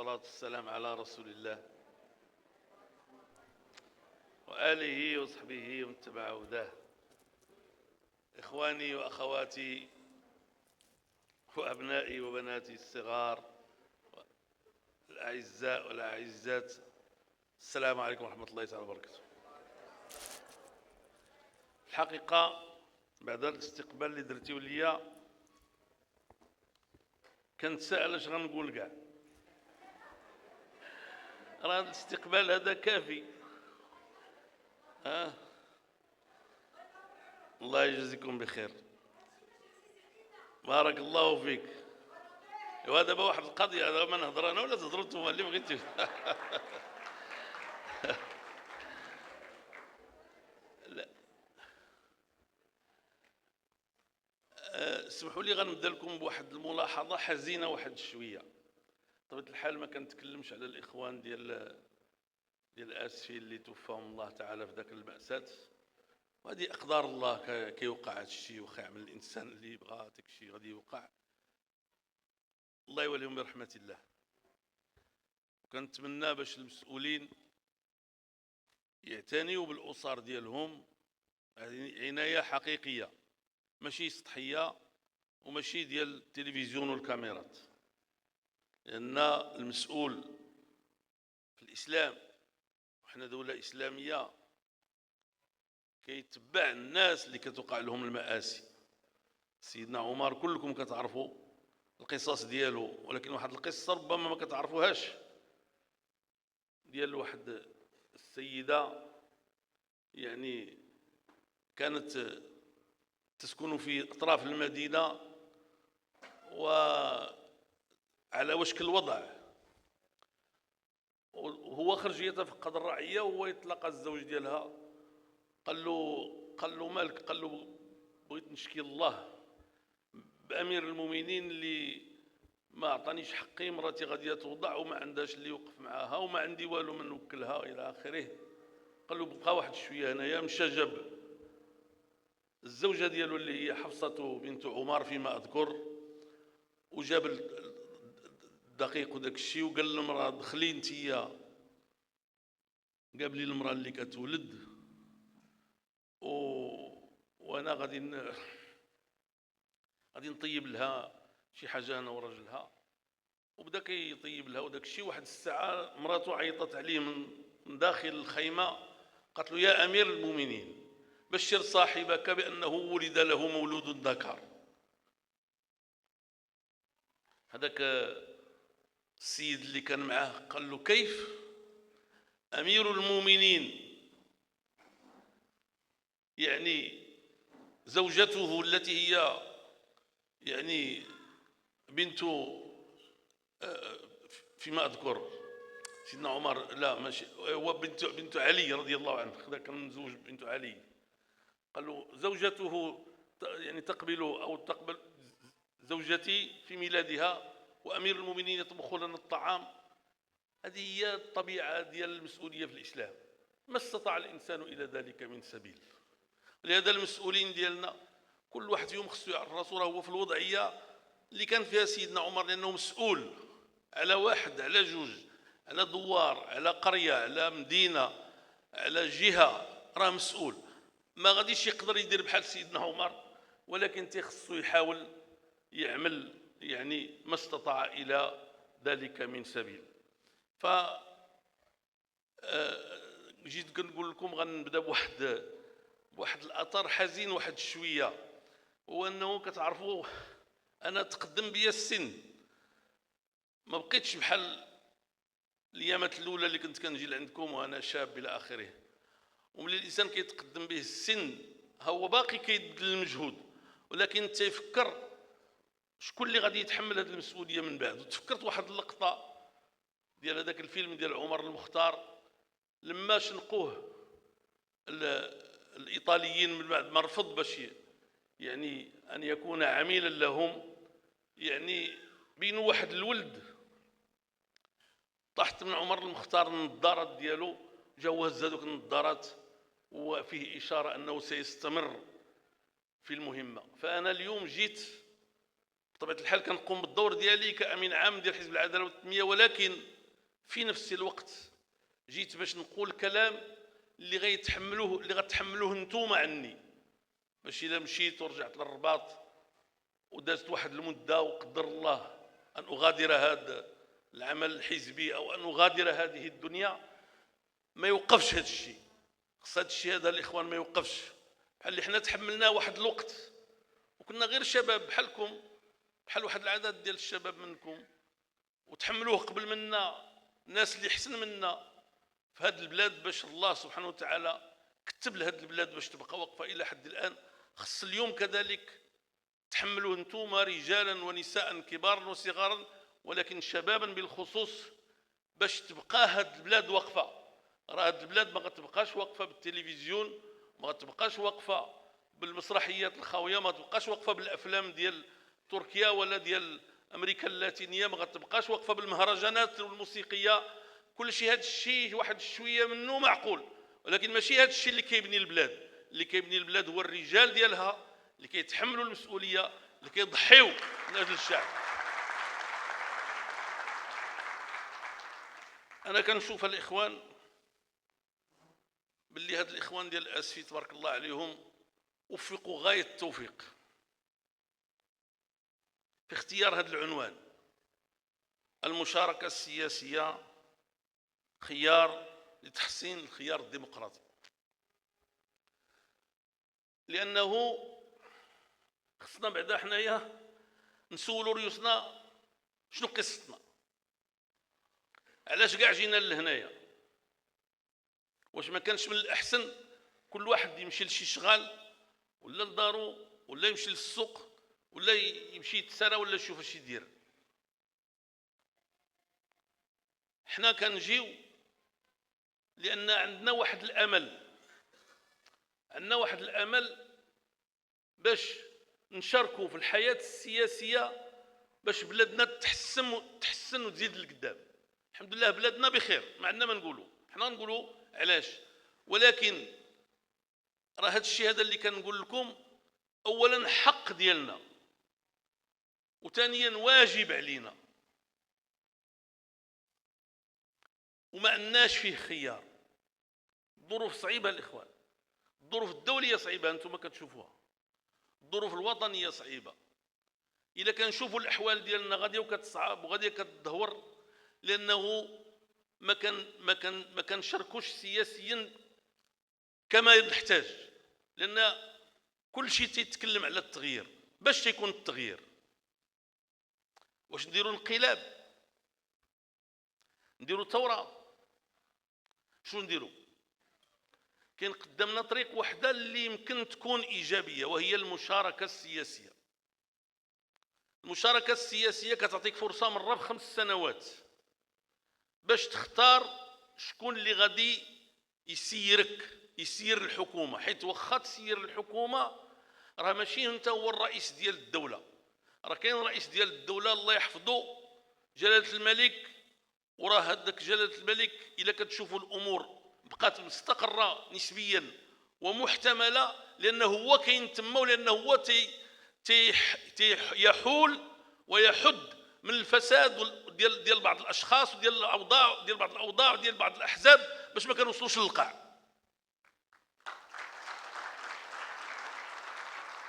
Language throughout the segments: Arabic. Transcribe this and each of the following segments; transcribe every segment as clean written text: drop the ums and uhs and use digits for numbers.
والصلاة والسلام على رسول الله وآله وصحبه ومن تبع هداه. إخواني وأخواتي وأبنائي وبناتي الصغار الأعزاء والأعزات، السلام عليكم ورحمة الله تعالى وبركاته. الحقيقة بعد الاستقبال اللي درتيو ليا كنت سائل اش غنقول كاع. راه الاستقبال هذا كافي. الله يجزيكم بخير، بارك الله فيك. وهذا دابا واحد القضيه، هذا ما نهضر انا ولا تهضروا نتوما اللي بغيتوا. لا اسمحوا لي غنبدا لكم بواحد الملاحظه حزينه واحد شويه. بطبيعه الحال ما كنتكلمش على الاخوان ديال اسفين اللي توفاهم الله تعالى في ذاك المأساة، وهذه اقدار الله. كيوقع هذا الشيء واخا يعمل الانسان اللي يبغى داك الشيء غادي يوقع، الله يوليهم برحمه الله. وكنتمنى باش المسؤولين يعتنيوا بالاسر ديالهم عنايه حقيقيه، ماشي سطحيه وماشي ديال التلفزيون والكاميرات، لان المسؤول في الاسلام وحنا دوله اسلاميه كيتبع الناس اللي كتوقع لهم المآسي. سيدنا عمر كلكم كتعرفوا القصص ديالو، ولكن واحد القصه ربما ما كتعرفوهاش، ديال واحد السيده يعني كانت تسكن في اطراف المدينه وعلى وشك الوضع، وهو خرج يتفقد الرعيه وهو يتلاقى الزوج ديالها. قال له مالك؟ قال له بغيت نشكي الله بامير المؤمنين اللي ما عطانيش حقي، مراتي غاديه توضع وما عندهاش اللي يوقف معاها وما عندي والو من نوكلها الى اخره. قال له بقى واحد شويه هنايا. مشى جاب الزوجه ديالو اللي هي حفصه بنت عمر فيما اذكر، وجاب الدقيق وداك الشيء وقال للمراه دخلي انتيا قبل لي المراه اللي كتولد، وانا غادي نطيب لها شي حاجه انا وراجلها. وبدا كيطيب لها وداك الشيء. واحد الساعه مراته عيطت عليه من داخل الخيمه، قالت له يا امير المؤمنين بشر صاحبك بانه ولد له مولود ذكر. هذاك السيد اللي كان معاه قال له كيف؟ امير المؤمنين يعني زوجته التي هي يعني بنت فيما اذكر سيدنا عمر، لا ماشي هو بنت علي رضي الله عنه، هذا كان مزوج بنت علي. قال له زوجته يعني تقبل او تقبل زوجتي في ميلادها وامير المؤمنين يطبخ لنا الطعام. هذه هي الطبيعه ديال المسؤوليه في الاسلام، ما استطاع الانسان الى ذلك من سبيل. لهذا المسؤولين ديالنا كل واحد فيهم خصو يعرف راسو راه هو في الوضعيه اللي كان فيها سيدنا عمر، لانه مسؤول على واحد، على جوج، على دوار، على قريه، على مدينه، على جهه، راه مسؤول. ما غاديش يقدر يدير بحال سيدنا عمر، ولكن تيخصو يحاول يعمل يعني ما استطاع الى ذلك من سبيل. ف جيت كنقول لكم غنبدا بواحد الاثر حزين واحد شويه، هو انه كتعرفوا انا تقدم بيا السن، ما بقيتش بحال الايامات الاولى اللي كنت كنجي لعندكم وانا شاب الى اخره. وملي الانسان كيتقدم به السن هو باقي كيبذل المجهود، ولكن تيفكر شكون اللي غادي يتحمل هذه المسؤوليه من بعد. وتفكرت واحد اللقطه ديال هذاك الفيلم ديال عمر المختار لما شنقوه الايطاليين من بعد ما رفض باش يعني ان يكون عميلا لهم، يعني بينوا واحد الولد طاحت من عمر المختار النظارات ديالو، جا وهز هذوك النظارات وفيه اشاره انه سيستمر في المهمه. فانا اليوم جيت بطبيعه الحال كنقوم بالدور ديالي كامين عام ديال حزب العداله والتنميه، ولكن في نفس الوقت جيت باش نقول كلام اللي غتحملوه نتوما عني، باش الا مشيت ورجعت للرباط ودازت واحد المده وقدر الله ان اغادر هذا العمل الحزبي او ان اغادر هذه الدنيا، ما يوقفش هذا الشيء. خص هذا الشيء هذا الاخوان ما يوقفش، بحال اللي حنا تحملناه واحد الوقت وكنا غير شباب بحالكم، بحال واحد العدد ديال الشباب منكم، وتحملوه قبل منا الناس اللي احسن منا في هذه البلاد، باش الله سبحانه وتعالى كتب لهذه البلاد باش تبقى واقفه الى حد الان. خص اليوم كذلك تحملوه انتم رجالا ونساء كبارا وصغارا، ولكن شبابا بالخصوص، باش تبقى هذه البلاد واقفه. راه هذه البلاد ما غتبقاش واقفه بالتلفزيون، ما غتبقاش واقفه بالمسرحيات الخاويه، ما غتبقاش واقفه بالافلام ديال تركيا ولا ديال امريكا اللاتينيه، ما غتبقاش واقفه بالمهرجانات والموسيقيه. كل شيء هذا الشيء واحد شويه منه معقول، ولكن ماشي هذا الشيء اللي كيبني البلاد. اللي كيبني البلاد هو الرجال ديالها اللي كيتحملوا المسؤوليه، اللي كيضحيوا من اجل الشعب. انا كنشوف الاخوان باللي هاد الاخوان ديال الاسفي تبارك الله عليهم وفقوا غايه التوفيق في اختيار هذا العنوان، المشاركه السياسيه خيار لتحسين الخيار الديمقراطي. لانه خصنا بعدا حنايا نسولوا ريوسنا شنو قصتنا، علاش كاع جينا لهنايا؟ واش ما كانش من الاحسن كل واحد يمشي لشي شغال ولا لدارو ولا يمشي للسوق ولا يمشي يتسرى ولا يشوف اش يدير؟ حنا كنجيو لان عندنا واحد الامل، عندنا واحد الامل باش نشاركوا في الحياه السياسيه، باش بلادنا تحسن وتزيد لقدام. الحمد لله بلادنا بخير، ما عندنا ما نقولوا، حنا نقولوا علاش. ولكن راه هذا الشيء هذا اللي كنقول لكم اولا حق ديالنا، وثانيا واجب علينا، وما عندناش فيه خيار. الظروف صعيبه الاخوان، الظروف الدوليه صعيبه، انتم كتشوفوها، الظروف الوطنيه صعيبه. الا كنشوفوا الاحوال ديالنا غاديه وكتصعب وغاديه كتدهور، لانه ما كنشاركوش سياسيا كما نحتاج، لان كل شيء تيتكلم على التغيير. باش تيكون التغيير؟ واش نديروا انقلاب؟ نديروا ثوره؟ شنو نديروا؟ كاين قدامنا طريق واحده اللي يمكن تكون ايجابيه، وهي المشاركه السياسيه. المشاركه السياسيه كتعطيك فرصه مره ب5 سنوات باش تختار شكون اللي غادي يسير الحكومه، حيت واخا تسير الحكومه راه ماشي انت هو الرئيس ديال الدوله، راه كاين رئيس ديال الدوله الله يحفظه جلاله الملك. وراه هذاك جلاله الملك الا كتشوفوا الامور بقات مستقره نسبيا ومحتمله، لانه هو كاين تما، ولانه هو يحول ويحد من الفساد ديال بعض الاشخاص وديال الاوضاع، ديال بعض الاوضاع وديال بعض الاحزاب، باش ما كنوصلوش للقاع.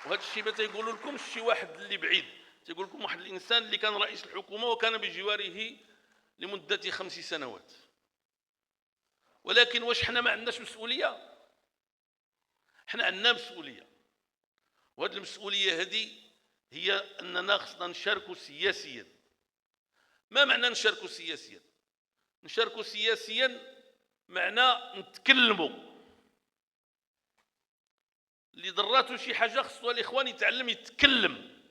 وهذا الشيء ما تيقولوا لكم شي واحد اللي بعيد، تيقول لكم واحد الانسان اللي كان رئيس الحكومه وكان بجواره لمده 5 سنوات. ولكن واش حنا ما عندناش مسؤوليه؟ حنا عندنا مسؤوليه، وهذه المسؤوليه هذه هي اننا خصنا نشاركوا سياسيا. ما معنى نشاركوا سياسيا؟ نشاركوا سياسيا معنى نتكلموا. اللي ضراتو شي حاجه خصو الاخوان يتعلم يتكلم.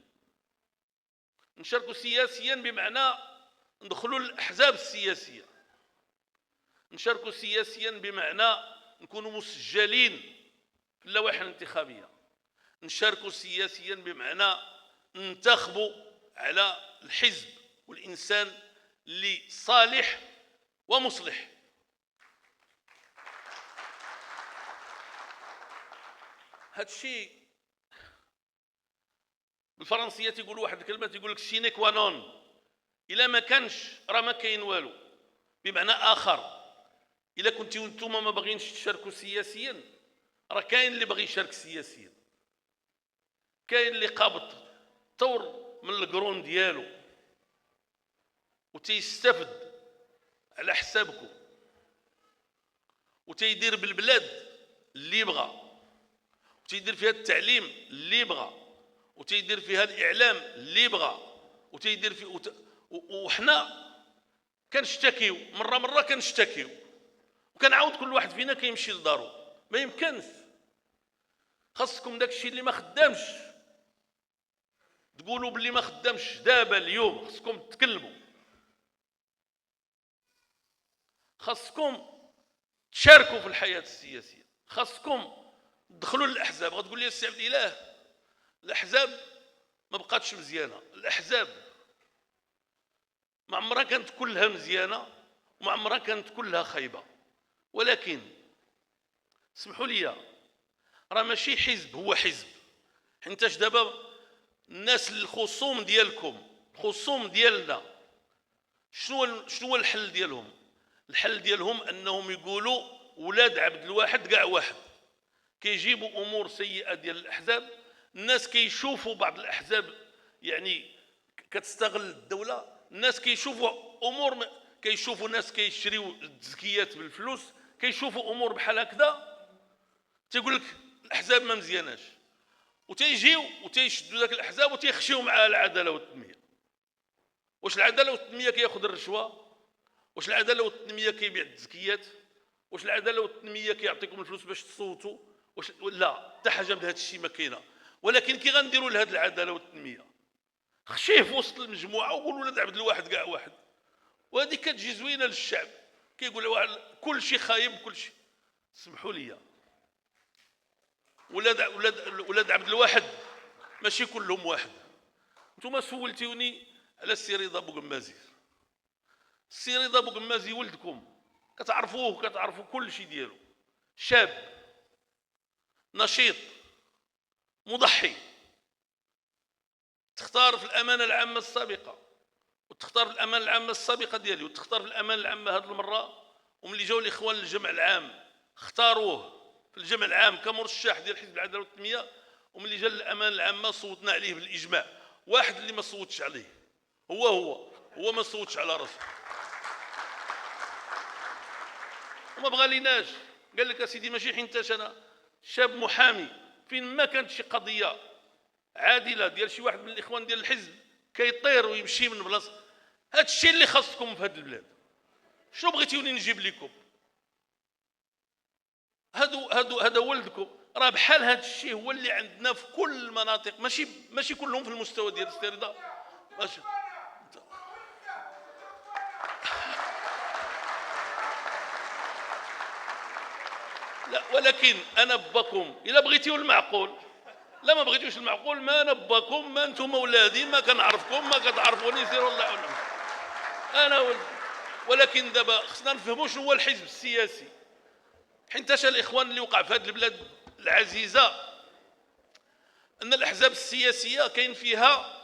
نشاركوا سياسيا بمعنى ندخلوا للاحزاب السياسيه. نشاركوا سياسيا بمعنى نكونوا مسجلين في اللوائح الانتخابيه. نشاركوا سياسيا بمعنى ننتخبوا على الحزب والإنسان اللي صالح ومصلح. هذا الشيء بالفرنسيه تيقولوا واحد الكلمه، تيقول لك سيني كوا نون، الا ما كانش راه ما كاين والو. بمعنى اخر، الا كنتوا نتوما ما باغيينش تشاركوا سياسيا، راه كاين اللي باغي يشارك سياسيا، كاين اللي قابض ثور من القرون ديالو وتيستافد على حسابكم وتيدير بالبلاد اللي بغى، وتيدير فيها التعليم اللي بغى، وتيدير فيها الاعلام اللي بغى، وتيدير في وحنا كنشتكيو مره كنشتكيو وكنعاود كل واحد فينا كيمشي لدارو. ما يمكنش، خاصكم داكشي اللي ما خدامش تقولوا باللي ما خدامش دابا اليوم، خاصكم تتكلموا، خاصكم تشاركوا في الحياه السياسيه، خاصكم تدخلوا للاحزاب. غتقول لي السي عبد الاله الاحزاب ما بقاتش مزيانه، الاحزاب ما عمرها كانت كلها مزيانه وما عمرها كانت كلها خايبه، ولكن سمحوا لي راه ماشي حزب هو حزب. حيتاش دابا الناس الخصوم ديالكم الخصوم ديالنا شنو هو الحل ديالهم؟ الحل ديالهم انهم يقولوا ولاد عبد الواحد كاع واحد، كيجيبوا امور سيئه ديال الاحزاب. الناس كيشوفوا بعض الاحزاب يعني كتستغل الدوله، الناس كيشوفوا امور كيشوفوا ناس كيشريوا التزكيات بالفلوس، كيشوفوا امور بحال هكذا، تيقول لك الاحزاب ما مزياناش، وتيجيو وتيشدوا ذاك الاحزاب وتيخشيو معها العداله والتنميه. واش العداله والتنميه كياخذ الرشوه؟ واش العداله والتنميه كيبيع التزكيات؟ واش العداله والتنميه كيعطيكم الفلوس باش تصوتوا؟ واش لا، حتى حاجه من هذا الشيء ما كاينه. ولكن كي غنديروا لهذه العداله والتنميه؟ خشيه في وسط المجموعه وقولوا ولاد عبد الواحد كاع واحد، وهذه كتجي زوينه للشعب. كيقول كل شيء خايب كل شيء. سمحوا لي، ولاد عبد الواحد ماشي كلهم واحد. نتوما سولتوني على السي رضا بوغمازي. السي رضا بوغمازي ولدكم، كتعرفوه كتعرفوا كل شيء ديالو، شاب نشيط مضحي، تختار في الامانه العامه السابقه وتختار في الامانه العامه السابقه ديالي وتختار في الامانه العامه هذه المره. وملي جاوا الاخوان للجمع العام اختاروه في الجمع العام كمرشح ديال حزب العداله والتنميه، وملي جا للامانه العامه صوتنا عليه بالاجماع. واحد اللي ما صوتش عليه هو ما صوتش على راسه وما بغى ليناش. قال لك اسيدي ماشي حينتاش انا شاب محامي، فين ما كانت شي قضيه عادله ديال شي واحد من الاخوان ديال الحزب كيطير ويمشي من بلاصه. هذا الشيء اللي خاصكم في هذه البلاد. شنو بغيتوني نجيب لكم؟ هذا ولدكم. راه بحال هذا الشيء هو اللي عندنا في كل المناطق، ماشي كلهم في المستوى ديال الاسترداد ماشي. لا، ولكن انا باكم الا بغيتيو المعقول. لا، ما بغيتوش المعقول، ما انا باكم، ما انتم اولادي، ما كنعرفكم، ما كتعرفوني، سيروا الله يعاونكم انا ولد. ولكن دابا خصنا نفهموا شنو هو الحزب السياسي. حيت الاخوان اللي وقع في هذه البلاد العزيزه ان الاحزاب السياسيه كاين فيها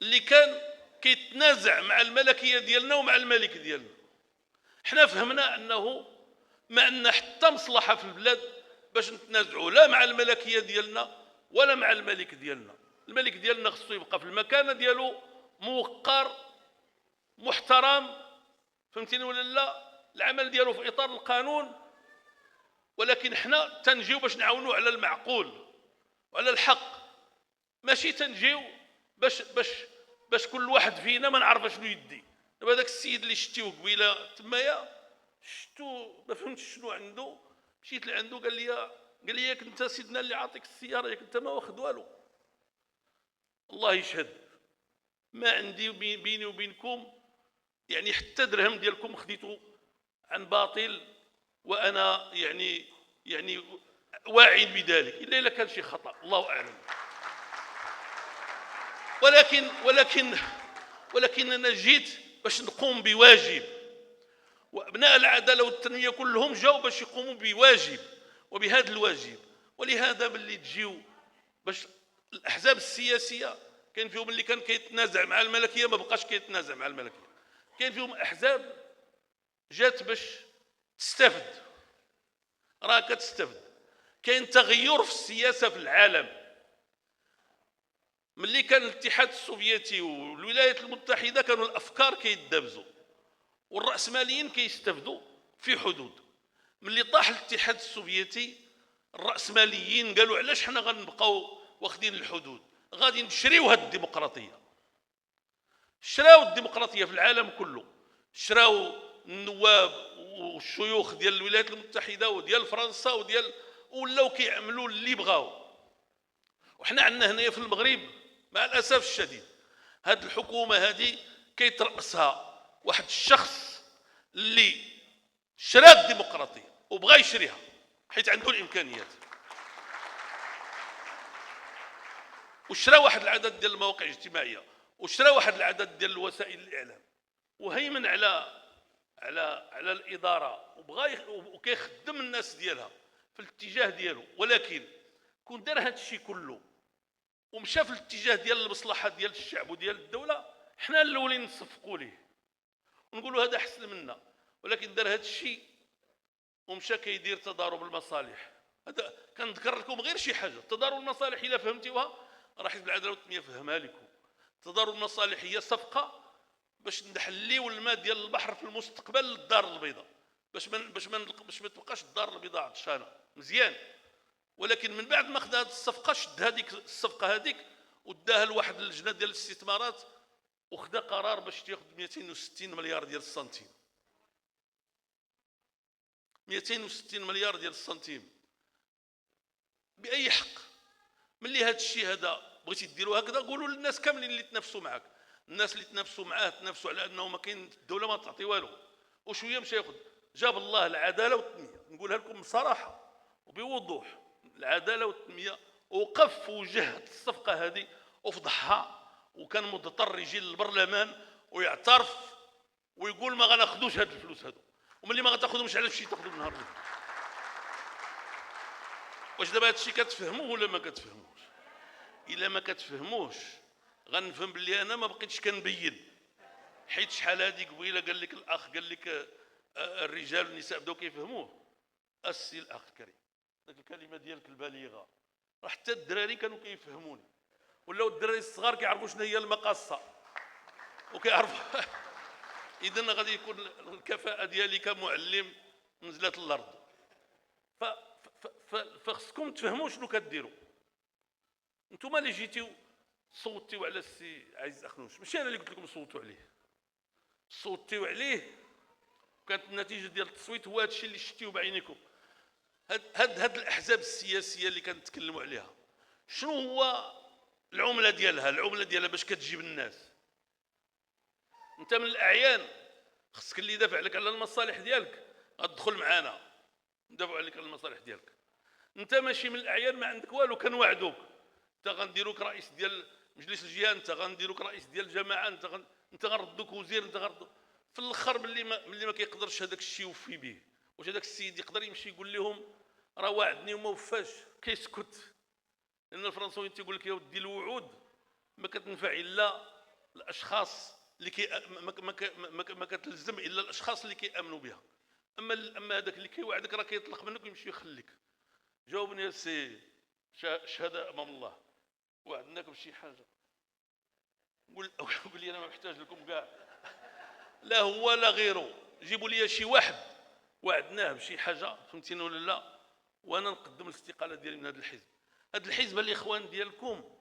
اللي كان كيتنازع مع الملكيه ديالنا ومع الملك ديالنا. حنا فهمنا انه ما عندنا حتى مصلحه في البلاد باش نتنازعوا لا مع الملكيه ديالنا ولا مع الملك ديالنا. الملك ديالنا خصو يبقى في المكانه ديالو، موقر محترم، فهمتيني ولا لا؟ العمل ديالو في اطار القانون. ولكن حنا تنجيو باش نعاونوا على المعقول وعلى الحق، ماشي تنجيو باش كل واحد فينا ما نعرف شنو يدي. دابا داك السيد اللي شتيوه قبيله تمايا، شتو ما فهمتش شنو عنده، مشيت لعندو قال لي ياك انت سيدنا اللي عاطيك السياره، ياك انت ما واخد والو. الله يشهد، ما عندي بيني وبينكم يعني حتى درهم ديالكم خديتو عن باطل، وانا يعني واعي بذلك، الا كان شي خطا الله اعلم. ولكن انا جيت باش نقوم بواجب، وابناء العداله والتنميه كلهم جاوا باش يقوموا بواجب وبهذا الواجب. ولهذا باللي تجيو باش الاحزاب السياسيه كاين فيهم اللي كان كيتنازع مع الملكيه ما بقاش كيتنازع مع الملكيه، كاين فيهم احزاب جات باش تستافد، راه كتستافد. كاين تغير في السياسه في العالم. ملي كان الاتحاد السوفيتي والولايات المتحده كانوا الافكار كيدابزوا والراسماليين كيستافدوا في حدود. ملي طاح الاتحاد السوفيتي الراسماليين قالوا علاش حنا غنبقاو واخدين الحدود، غادي نشريو هاد الديمقراطيه. شراو الديمقراطيه في العالم كله، شراو النواب والشيوخ ديال الولايات المتحده وديال فرنسا ولاو كيعملوا اللي بغاو. وحنا عندنا هنايا في المغرب مع الاسف الشديد هاد الحكومه هادي كيترأسها واحد الشخص اللي شرا الديمقراطيه وبغى يشريها حيت عنده الامكانيات، وشرا واحد العدد ديال المواقع الاجتماعيه وشرا واحد العدد ديال وسائل الاعلام وهيمن على الاداره وكيخدم الناس ديالها في الاتجاه ديالو. ولكن كون دار هذا الشيء كله ومشى في الاتجاه ديال المصلحه ديال الشعب وديال الدوله، حنا الاولين نصفقوا ليه ونقولوا هذا احسن منا. ولكن دار هذا الشيء ومشى كيدير تضارب المصالح. هذا كنذكر لكم غير شي حاجه. تضارب المصالح الا فهمتوها راه حزب العداله والتنميه فهمها لكم. تضارب المصالح هي صفقه باش نحليو الماء ديال البحر في المستقبل للدار البيضاء، باش ما تبقاش الدار البيضاء عطشانه مزيان. ولكن من بعد ما خدا هذه الصفقه شد هذيك الصفقه هذيك وداها لواحد اللجنه ديال الاستثمارات وخدا قرار باش تاخذ 260 مليار ديال السنتيم. 260 مليار ديال السنتيم باي حق؟ ملي هذا الشيء هذا بغيتي ديروا هكذا قولوا للناس كاملين اللي تنافسوا معاك. الناس اللي تنافسوا معاه تنافسوا على انه ما كاين الدوله ما تعطي والو، وشويه مشى ياخذ. جاب الله العداله والتنميه، نقولها لكم بصراحه وبوضوح، العداله والتنميه وقف وجه الصفقه هذه وفضحها، وكان مضطر يجي للبرلمان ويعترف ويقول ما غناخذوش هاد الفلوس هادو. وملي ما غتاخذهمش علاش شي تاخذوا النهار اللي واش دابا هاد الشيء كتفهموه ولا ما كتفهموش؟ الا ما كتفهموش غنفهم باللي انا ما بقيتش كنبين. حيت شحال هذيك قبيله قال لك الاخ قال لك الرجال والنساء بداو كيفهموه. السي الاخ الكريم ديك الكلمه ديالك البليغه راه حتى الدراري كانوا كيفهموني، ولاو الدراري الصغار كيعرفوا شنو هي المقاصه وكيعرفوا اذا غادي يكون الكفاءه ديالي كمعلم نزلت الارض. فخصكم تفهموا شنو كديروا. انتم اللي جيتيو صوتيو على السي عزيز اخنوش، ماشي انا اللي قلت لكم صوتوا عليه، صوتيو عليه وكانت النتيجه ديال التصويت هو هذا الشيء اللي شفتيو بعينيكم. هاد الاحزاب السياسيه اللي كنتكلموا عليها شنو هو العمله ديالها باش كتجيب الناس. انت من الاعيان خصك اللي يدافع لك على المصالح ديالك غتدخل معانا ندافعوا عليك على المصالح ديالك. انت ماشي من الاعيان ما عندك والو، كنوعدوك انت غنديروك رئيس ديال مجلس الجهه، انت غنديروك رئيس ديال الجماعه، انت غنردوك وزير، في الاخر ملي ما كيقدرش هذاك الشيء يوفي به. واش هذاك السيد يقدر يمشي يقول لهم راه واعدني وما وفاش؟ كيسكت. لان الفرنساويين تيقول لك يا ودي الوعود ما كتنفع الا الاشخاص اللي ما كتلزم الا الاشخاص اللي كيامنوا بها. اما هذاك اللي كيوعدك راه كيطلق منك ويمشي يخليك. جاوبني يا سي شهاده امام الله، وعدناك بشي حاجه قول لي انا ما محتاج لكم كاع، لا هو لا غيره. جيبوا لي شي واحد وعدناه بشي حاجه فهمتيني ولا لا، وانا نقدم الاستقاله ديالي من هذا الحزب. هذا الحزب الاخوان ديالكم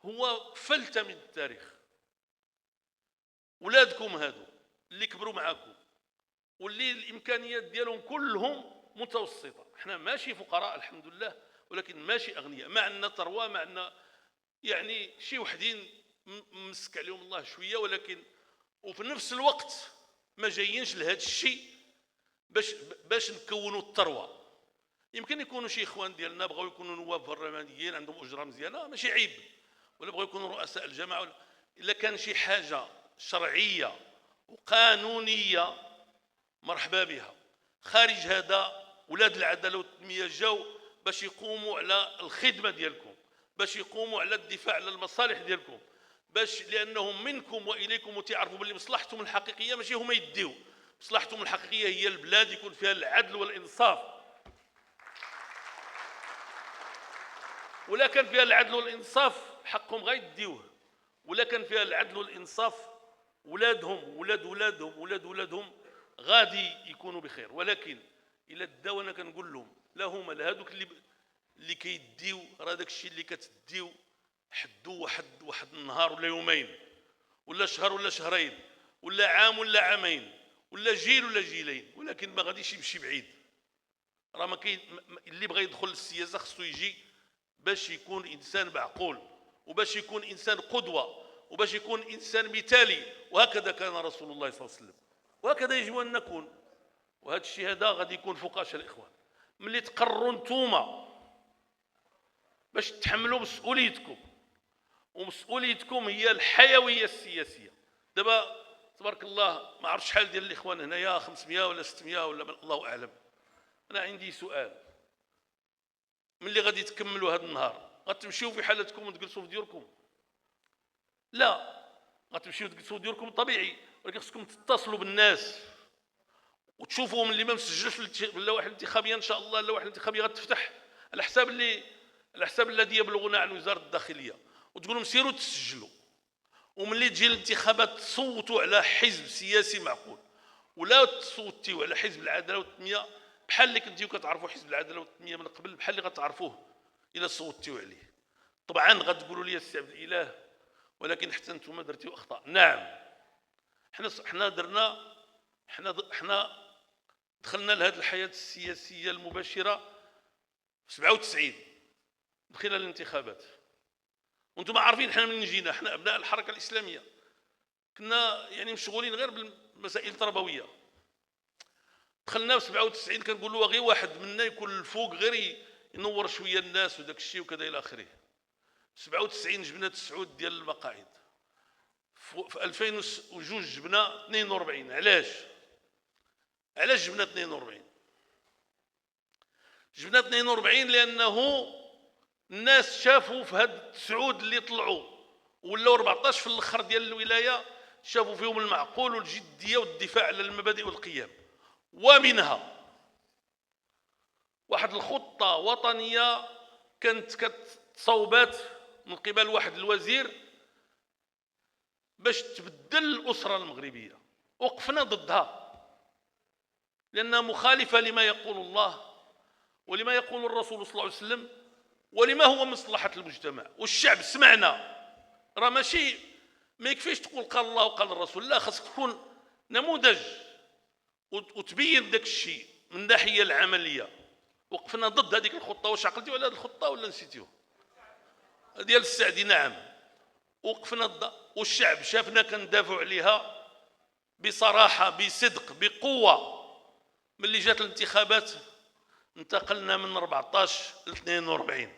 هو فلته من التاريخ. ولادكم هادو اللي كبروا معاكم واللي الامكانيات ديالهم كلهم متوسطه، احنا ماشي فقراء الحمد لله ولكن ماشي اغنياء، ما عندنا ثروه، ما عندنا يعني شي وحدين مسك عليهم الله شويه، ولكن وفي نفس الوقت ما جايينش لهذا الشيء باش نكونوا الثروه. يمكن يكونوا شي اخوان ديالنا بغاو يكونوا نواب برلمانيين عندهم اجره مزيانه ماشي عيب، ولا بغاو يكونوا رؤساء الجماعه الا كان شي حاجه شرعيه وقانونيه مرحبا بها. خارج هذا ولاد العداله والتنميه جاو باش يقوموا على الخدمه ديالكم، باش يقوموا على الدفاع على المصالح ديالكم، باش لانهم منكم واليكم وتعرفوا باللي مصلحتهم الحقيقيه ماشي هما يديو، مصلحتهم الحقيقيه هي البلاد يكون فيها العدل والانصاف. ولا كان فيها العدل والانصاف حقهم غيديوه، ولا كان فيها العدل والانصاف ولادهم ولادهم غادي يكونوا بخير. ولكن الا داو انا كنقول لهم لا هما لا هذوك اللي كيديو، راه داك الشيء اللي كتديو حدوا واحد النهار ولا يومين ولا شهر ولا شهرين ولا عام ولا عامين ولا جيل ولا جيلين، ولكن ما غاديش يمشي بعيد. راه ما كاين اللي بغى يدخل للسياسه خصو يجي باش يكون انسان معقول، وباش يكون انسان قدوه، وباش يكون انسان مثالي. وهكذا كان رسول الله صلى الله عليه وسلم، وهكذا يجب ان نكون. وهذا الشيء هذا غادي يكون فوقاش الاخوان ملي تقرروا نتوما باش تحملوا مسؤوليتكم، ومسؤوليتكم هي الحيويه السياسيه. دابا تبارك الله ما عرفتش شحال ديال الاخوان هنايا، 500 ولا 600 ولا الله اعلم. انا عندي سؤال، ملي غادي تكملوا هذا النهار غتمشيو في حالتكم وتجلسوا في ديوركم؟ لا، غتمشيو تجلسوا في ديوركم طبيعي، ولكن خصكم تتصلوا بالناس وتشوفوهم اللي ما مسجلش لا واحد الانتخابيه ان شاء الله، لا واحد الانتخابيه غتفتح على حساب الذي يبلغنا عن وزاره الداخليه، وتقول لهم سيروا تسجلوا. وملي تجي الانتخابات تصوتوا على حزب سياسي معقول، ولا تصوتوا على حزب العداله والتنميه بحال اللي كنتيو كتعرفوا حزب العداله والتنميه من قبل، بحال اللي غتعرفوه الا صوتوا عليه. طبعا غتقولوا لي السي عبد الاله ولكن حتى نتوما درتيو اخطاء. نعم، حنا دخلنا لهذه الحياه السياسيه المباشره في 97 من خلال الانتخابات، وانتم عارفين حنا منين جينا. حنا ابناء الحركه الاسلاميه كنا يعني مشغولين غير بالمسائل التربويه. دخلنا في 97 كنقولوا غير واحد منا يكون الفوق غير ينور شويه الناس وداك الشيء وكذا الى اخره. في 97 جبنا 9 ديال المقاعد، في 2002 جبنا 42. علاش جبنا 42؟ جبنا 42 لانه الناس شافوا في هاد 9 اللي طلعوا ولاو 14 في الاخر ديال الولايه، شافوا فيهم المعقول والجديه والدفاع على المبادئ والقيم، ومنها واحد الخطه وطنيه كانت كتصوبات من قبل واحد الوزير باش تبدل الاسره المغربيه. وقفنا ضدها لانها مخالفه لما يقول الله ولما يقول الرسول صلى الله عليه وسلم ولما هو مصلحه المجتمع. والشعب سمعنا. راه ماشي ما يكفيش تقول قال الله وقال الرسول، لا، خاصك تكون نموذج وتبين داك الشيء من الناحيه العمليه. وقفنا ضد هذيك الخطه. واش عقلتوا على هذه الخطه ولا نسيتوها؟ ديال السعدي. نعم، وقفنا ضد، والشعب شافنا كندافعوا عليها بصراحه بصدق بقوه. ملي جات الانتخابات انتقلنا من 14 ل 42.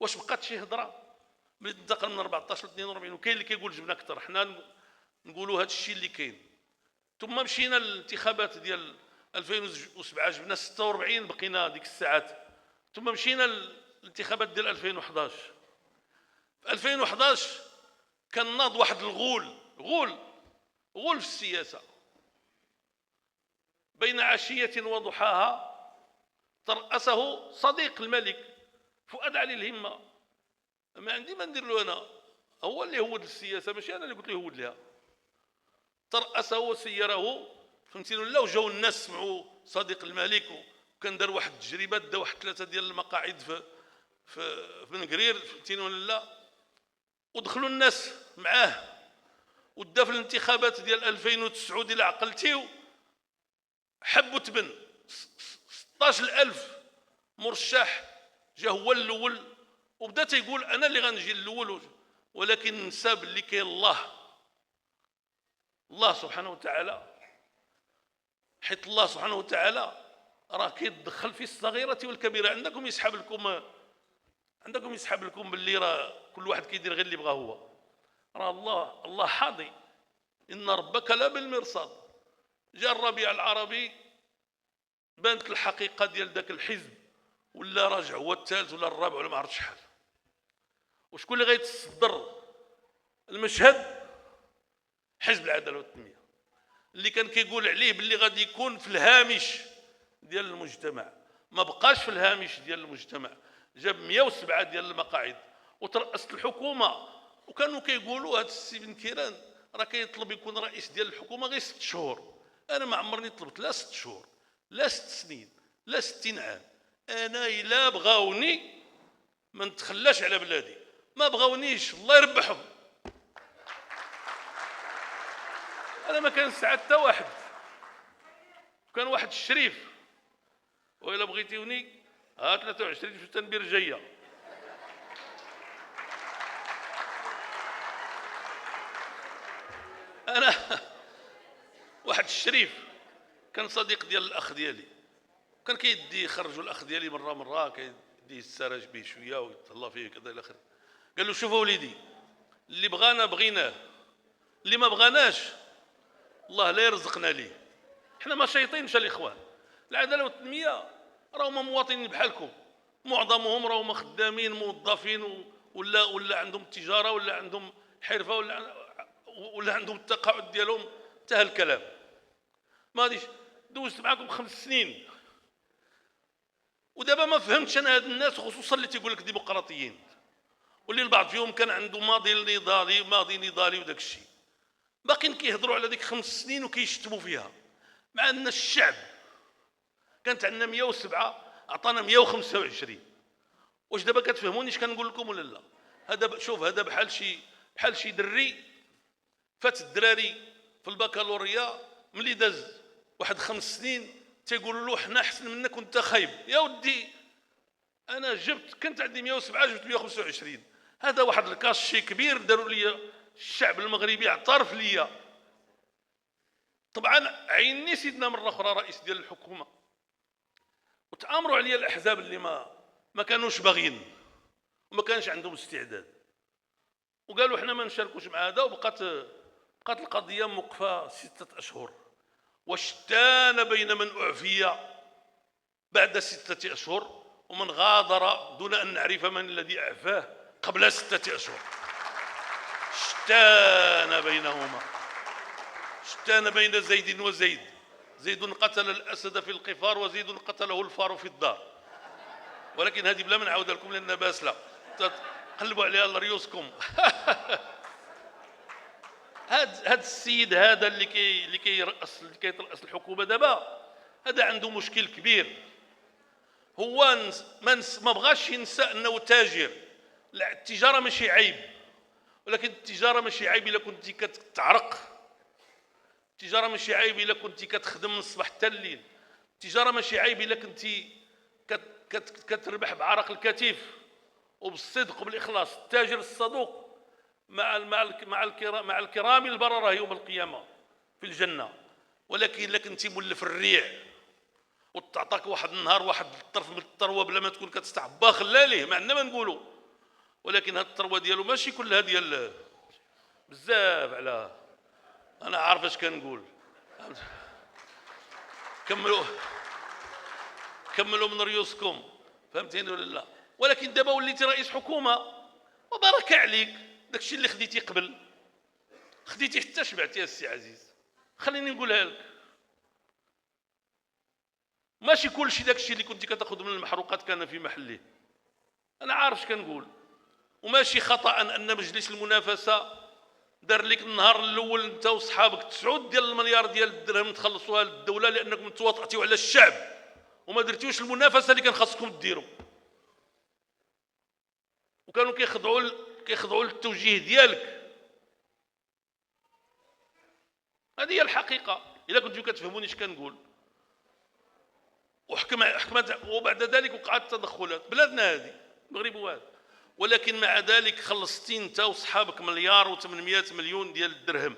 واش بقات شي هضره؟ ملي انتقل من 14 ل 42 وكاين اللي كيقول جبنا اكثر، حنا نقولوا هذا الشيء اللي كاين. ثم مشينا للانتخابات ديال 2007 جبنا 46، بقينا ديك الساعات. ثم مشينا للانتخابات ديال 2011. في 2011 كان ناض واحد الغول في السياسه. بين عشيه وضحاها ترأسه صديق الملك فؤاد علي الهمه. ما عندي ما ندير له انا، هو اللي هود السياسه ماشي انا اللي قلت له يهود لها. ترأسه وسيره، فهمتيني ولا؟ وجاو الناس سمعوا صديق الملك وكان دار واحد التجربه، دا واحد 3 ديال المقاعد في بن قرير، فهمتيني ولا لا؟ ودخلوا الناس معاه ودا في الانتخابات ديال 2009 ديال عقلتيو حبوا تبن 16,000 مرشح، جا هو الاول وبدا تيقول انا اللي غنجي الاول. ولكن نسى باللي كاين الله سبحانه وتعالى، حيت الله سبحانه وتعالى راه كيتدخل في الصغيره والكبيره. عندكم يسحب لكم باللي راه كل واحد كيدير غير اللي بغاه هو. راه الله حاضي، ان ربك لا بالمرصاد. جاء الربيع العربي بانت الحقيقه ديال ذاك الحزب، ولا راجع هو الثالث ولا الرابع ولا ما عرفت شحال. وشكون اللي غيتصدر المشهد؟ حزب العداله والتنميه. اللي كان كيقول عليه باللي غادي يكون في الهامش ديال المجتمع، ما بقاش في الهامش ديال المجتمع، جاب 107 ديال المقاعد وترأست الحكومه. وكانوا كيقولوا هذا السي بن كيران راه كيطلب يكون رئيس ديال الحكومه غير 6 شهور. انا ما عمرني طلبت لا 6 شهور لا 6 سنين لا 60 عام. انا الا بغاوني ما نتخلاش على بلادي، ما بغاونيش الله يربحهم. انا ما كنسعى حتى واحد، كان واحد الشريف والا بغيتيوني ها 23 في التنبير جايه. انا واحد الشريف كان صديق ديال الاخ ديالي، كان كيدي يخرجوا الاخ ديالي مره كيدي يتسرج به شويه ويتهلا فيه كذا الى اخره. قال له شوف وليدي، اللي بغانا بغيناه، اللي ما بغاناش الله لا يرزقنا ليه. حنا ما شايطينش الاخوان. العداله والتنميه راهم مواطنين بحالكم، معظمهم راهم خدامين موظفين ولا عندهم تجاره ولا عندهم حرفه ولا عندهم التقاعد ديالهم. انتهى الكلام. ما غاديش دوزت معكم 5 سنين ودابا ما فهمتش انا هاد الناس، خصوصا اللي تيقول لك ديمقراطيين واللي البعض فيهم كان عنده ماضي نضالي وداك الشيء، باقيين كيهضروا على ديك 5 سنين وكيشتموا فيها، مع ان الشعب كانت عندنا 107 عطانا 125. واش دابا كتفهموني اش كنقول لكم ولا لا؟ هذا شوف، هذا بحال شي دري فات الدراري في البكالوريا، ملي داز واحد 5 سنين تيقولوا له حنا احسن منك وانت خايب. يا ودي انا كنت عندي 107 جبت 125. هذا واحد الكاشي كبير داروا لي الشعب المغربي، اعترف لي. طبعا عيني سيدنا مره اخرى رئيس ديال الحكومه وتامروا عليا الاحزاب اللي ما كانوش باغيين وما كانش عندهم استعداد، وقالوا حنا ما نشاركوش مع هذا، وبقات القضيه موقفه 6 أشهر. وشتان بين من اعفي بعد 6 أشهر ومن غادر دون ان نعرف من الذي اعفاه قبل 6 أشهر. شتان بينهما، شتان بين زيد وزيد. زيد قتل الاسد في القفار وزيد قتله الفار في الدار. ولكن هذه بلا ما نعاودها لكم لان باسله، قلبوا عليها لريوسكم. هذا السيد هذا اللي كيترأس الحكومه دابا، هذا عنده مشكل كبير. هو ما بغاش ينسى انه تاجر. لا، التجاره ماشي عيب، ولكن التجاره ماشي عيب الا كنتي كتعرق. التجاره ماشي عيب الا كنتي كتخدم من الصباح حتى الليل. التجاره ماشي عيب الا كنتي كتربح بعرق الكتيف وبالصدق وبالاخلاص. التاجر الصدوق مع الكرام البرره يوم القيامه في الجنه. ولكن الا كنتي مولف الريع وتعطاك واحد النهار واحد الطرف من الثروه بلا ما تكون كتستعبى، خلى ليه، ما عندنا ما نقولوا. ولكن هاد الثروه ديالو ماشي كلها ديال بزاف. على انا عارف اش كنقول. كملوا من ريوسكم، فهمتيني ولا لا؟ ولكن دابا وليتي رئيس حكومه وبارك عليك. داكشي اللي خديتي قبل خديتي حتى شبعتي السي عزيز. خليني نقولها لك، ماشي كلشي داكشي اللي كنتي كتاخذ من المحروقات كان في محله. انا عارف اش كنقول. وماشي خطا ان مجلس المنافسه دار لك النهار الاول انت وصحابك 9 ديال المليار ديال الدرهم تخلصوها للدوله لانكم تواطئتوا على الشعب وما درتيوش المنافسه اللي كان خاصكم ديروا. وكانوا كيخضعوا للتوجيه ديالك. هذه هي الحقيقه الا كنتو كتفهموني اش كنقول. وحكمت وبعد ذلك وقعت التدخلات. بلادنا هذه المغرب هذا، ولكن مع ذلك خلصتي انت وصحابك 1.8 مليار ديال الدرهم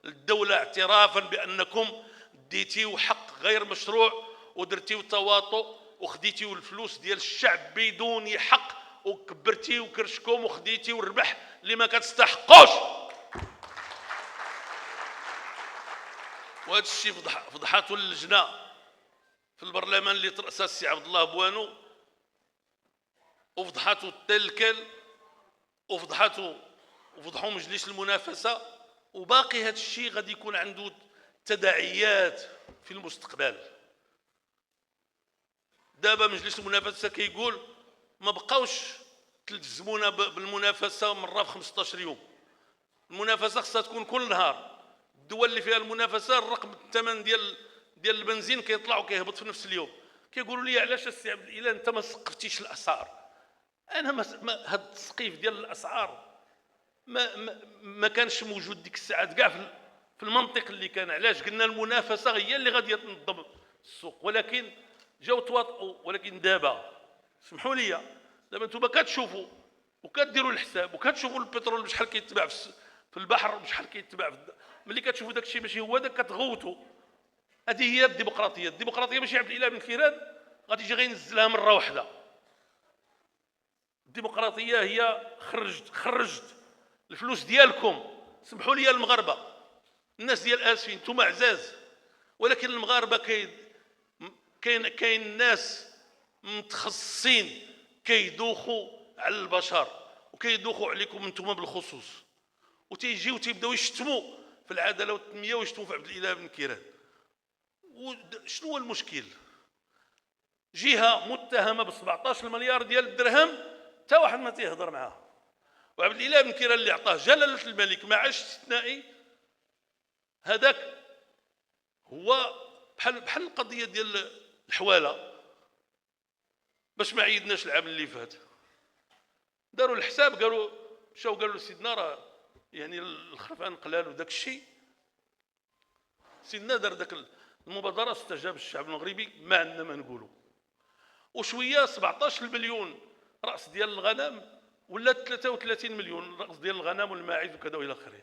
للدوله اعترافا بانكم ديتيو حق غير مشروع ودرتيو تواطؤ وخديتيو الفلوس ديال الشعب بدون حق وكبرتيو كرشكم وخديتيو الربح اللي ما كتستحقوش. وهذا الشيء فضحته اللجنه في البرلمان اللي ترأسها السي عبد الله بوانو، وفضحته التلكل، وفضحوا مجلس المنافسه. وباقي هذا الشيء غادي يكون عنده تداعيات في المستقبل. دابا مجلس المنافسه كيقول ما بقاوش تلزمونا بالمنافسه مره في 15 يوم. المنافسه خصها تكون كل نهار. الدول اللي فيها المنافسه الرقم الثمن ديال البنزين كيطلع وكيهبط في نفس اليوم. كيقولوا لي علاش السي عبد الاله انت ما سقفتيش الاسعار؟ انا هذا التسقيف ديال الاسعار ما كانش موجود ديك الساعات كاع في المنطق اللي كان. علاش قلنا المنافسه هي اللي غادي تنظم السوق، ولكن جاو تواطؤوا. ولكن دابا سمحوا لي، دابا نتوما كتشوفوا وكديروا الحساب وكتشوفوا البترول بشحال كيتباع في البحر وبشحال كيتباع ملي كتشوفوا داك الشيء ماشي هو داك كتغوتوا. هذه هي الديمقراطيه. الديمقراطيه ماشي عبد الاله بن كيران غادي يجي غينزلها مره واحده. الديمقراطيه هي خرجت الفلوس ديالكم. سمحوا لي المغاربه، الناس ديال اسفين نتوما عزاز، ولكن المغاربه كاين ناس متخصصين كيدوخوا على البشر وكيدوخوا عليكم انتم بالخصوص، وتيجيو تيبداو يشتموا في العداله والتنميه ويشتموا في عبد الاله بن كيران. شنو هو المشكل؟ جهه متهمه ب 17 مليار ديال الدرهم حتى واحد ما تيهضر معاه. وعبد الاله بن كيران اللي عطاه جلاله الملك معاش استثنائي، هذاك هو بحال القضيه ديال الحواله. باش ما عيدناش العام اللي فات داروا الحساب، مشاو قالوا سيدنا راه يعني الخرفان قلال وداك الشيء. سيدنا دار داك المبادره، استجاب الشعب المغربي ما عندنا ما نقولوا. وشويه 17 مليون راس ديال الغنم ولا 33 مليون راس ديال الغنم والماعز وكذا والى اخره.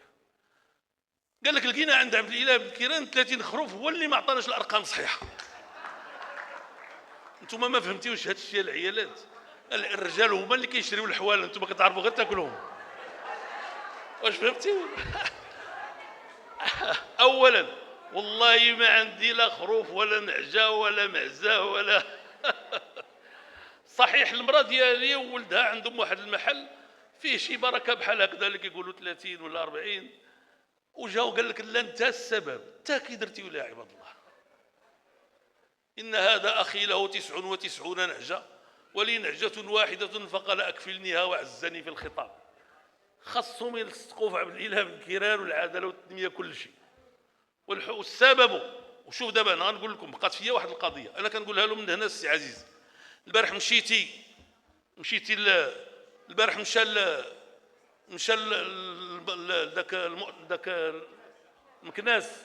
قال لك لقينا عند عبد الاله بن كيران 30 خروف، هو اللي ما عطاناش الارقام صحيحه. انتم ما فهمتيوش هذا الشيء العيالات. الرجال هما اللي كيشريو الحوال، انتم كتعرفوا غير تاكلهم. واش فهمتيو؟ اولا والله ما عندي لا خروف ولا نعجه ولا معزه ولا صحيح المراه ديالي وولدها عندهم واحد المحل فيه شي بركه بحال هكذا اللي كيقولوا 30 ولا 40، وجاو قال لك لا انت السبب، انت كي درتي ولا عباد الله. ان هذا اخي له 99 نعجه ولي نعجه واحده فقال اكفلنيها وعزني في الخطاب. خصهم يلصقوا في عبد الاله بن كيران والعداله والتنميه كل شيء. والسبب، وشوف دابا انا غنقول لكم بقات فيا واحد القضيه انا كنقولها له من هنا السي عزيز. البارح مشيتي البارح مشى ذاك المكناس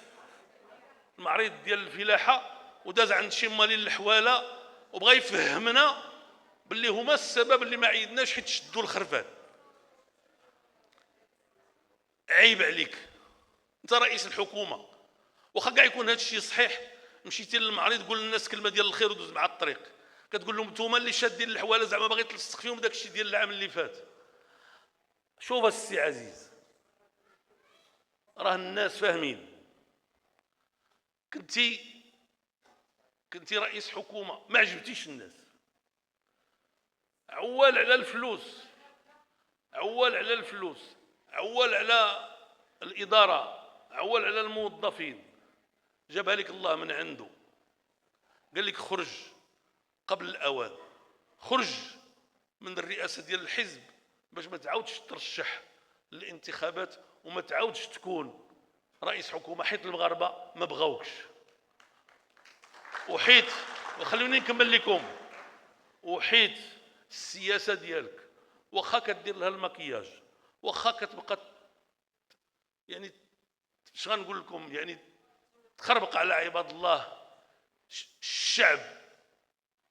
المعرض ديال الفلاحه وداز عند شي مالين الحواله وبغى يفهمنا باللي هما السبب اللي ما عيدناش حيت شدوا الخرفان. عيب عليك انت رئيس الحكومه، واخا كاع يكون هذا الشيء صحيح. مشيتي للمعرض قول للناس كلمه ديال الخير ودوز مع الطريق، كتقول لهم نتوما اللي شادين الحواله زعما باغي تلصق فيهم داك الشيء ديال العام اللي فات. شوف السي عزيز، راه الناس فاهمين. كنتي رئيس حكومه ما عجبتيش الناس، عوال على الفلوس، عوال على الاداره، عوال على الموظفين. جابها لك الله من عنده، قال لك خرج قبل الاوان، خرج من الرئاسه ديال الحزب باش ما تعاودش ترشح للانتخابات وما تعاودش تكون رئيس حكومه، حيت المغاربه ما بغاوكش. وحيت خلوني نكمل لكم، وحيت السياسه ديالك واخا كدير لها المكياج، واخا كتبقى يعني اش غنقول لكم يعني تخربق على عباد الله. الشعب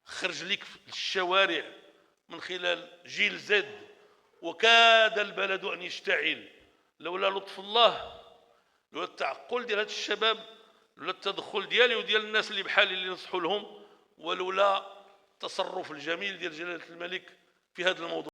خرج لك في الشوارع من خلال جيل زد وكاد البلد ان يشتعل لولا لطف الله، لولا التعقل ديال هاد الشباب، لولا التدخل ديالي وديال الناس اللي بحالي اللي نصحوا لهم، ولولا التصرف الجميل ديال جلاله الملك في هذا الموضوع.